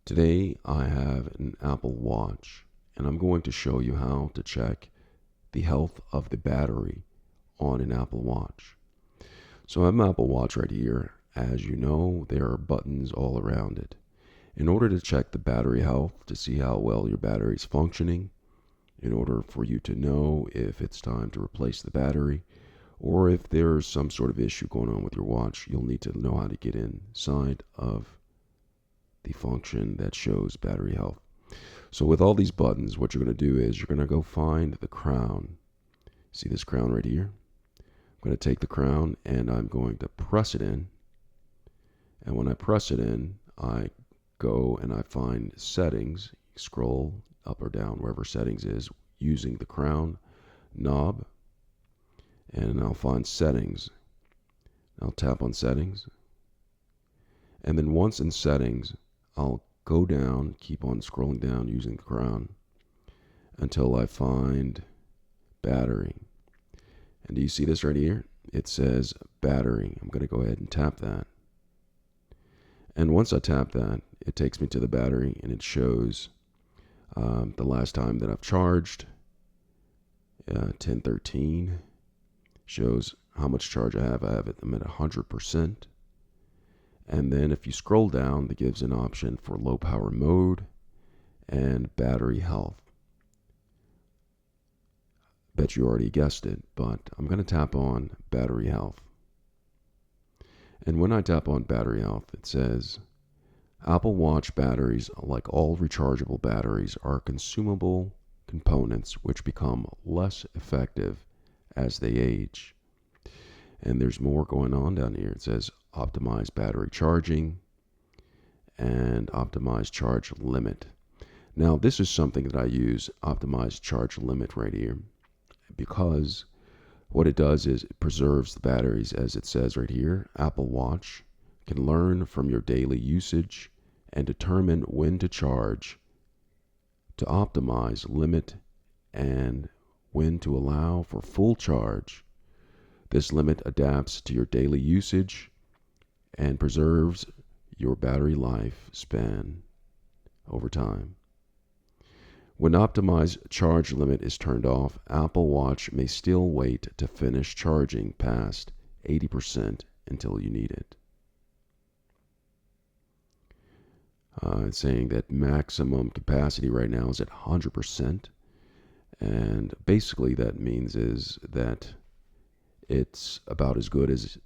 Today I have an Apple Watch and I'm going to show you how to check the health of the battery on an Apple Watch. So I have an Apple Watch right here. As you know, there are buttons all around it. In order to check the battery health, to see how well your battery is functioning, in order for you to know if it's time to replace the battery, or if there's some sort of issue going on with your watch, you'll need to know how to get inside of the function that shows battery health. So with all these buttons, what you're going to do is you're going to go find the crown. See this crown right here? I'm going to take the crown and I'm going to press it in. And when I press it in, I go and I find settings. Scroll up or down wherever settings is using the crown knob. And I'll find settings. I'll tap on settings. And then once in settings, I'll go down, keep on scrolling down using the crown until I find battery. And do you see this right here? It says battery. I'm going to go ahead and tap that. And once I tap that, it takes me to the battery and it shows the last time that I've charged, 10:13. Shows how much charge I have. I'm at 100%. And then if you scroll down, it gives an option for low power mode and battery health. Bet you already guessed it, but I'm going to tap on battery health. And when I tap on battery health, it says, Apple Watch batteries, like all rechargeable batteries, are consumable components which become less effective as they age. And there's more going on down here. It says optimize battery charging and optimize charge limit. Now this is something that I use, optimize charge limit right here, because what it does is it preserves the batteries. As it says right here, Apple Watch can learn from your daily usage and determine when to charge, to optimize limit, and when to allow for full charge. This limit adapts to your daily usage and preserves your battery life span over time. When optimized charge limit is turned off, Apple Watch may still wait to finish charging past 80% until you need it. It's saying that maximum capacity right now is at 100%. And basically that means is that it's about as good as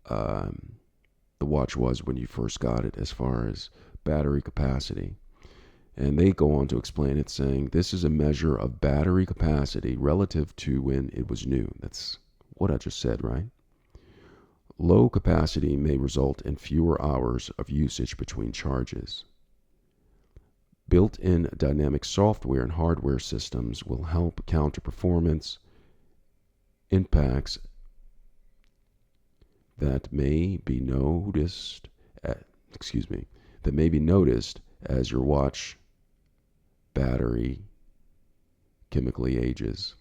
the watch was when you first got it as far as battery capacity. And they go on to explain it, saying this is a measure of battery capacity relative to when it was new. That's what I just said, right? Low capacity may result in fewer hours of usage between charges. Built-in dynamic software and hardware systems will help counter performance impacts that may be noticed as your watch battery chemically ages.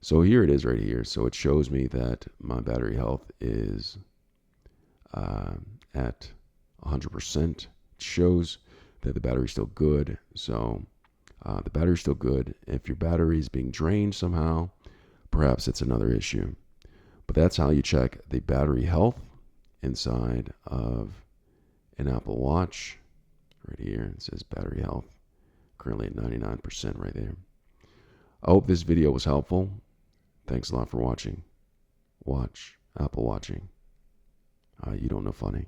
So here it is right here. So it shows me that my battery health is at 100%. It shows that the battery's still good. So the battery's still good. If your battery is being drained somehow, perhaps it's another issue. But that's how you check the battery health inside of an Apple Watch. Right here, it says battery health. Currently at 99% right there. I hope this video was helpful. Thanks a lot for watching. Watch Apple Watching. You don't know funny.